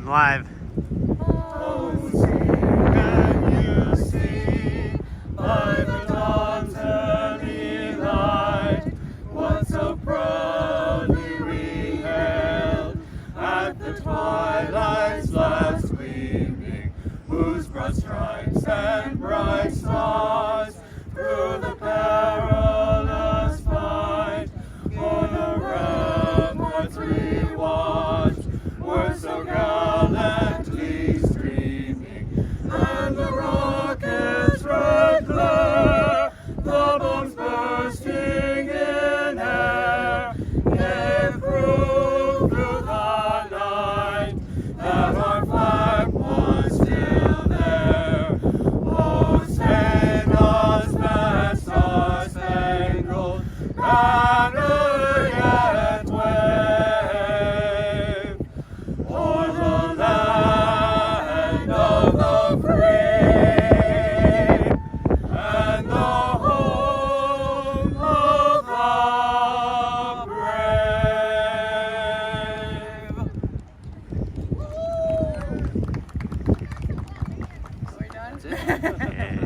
live. Oh, can you see by the dawn's early light what so proudly we hailed at the twilight's last gleaming, whose broad stripes and bright stars through the perilous fight for the ramparts we watched were so gallantly streaming, and the rocket's red glare, the bombs bursting in air, gave proof through the night that our flag was still there. Oh, stand us that star-spangled banner yet wave, o'er the land of the free and the home of the brave. We're done. Yeah.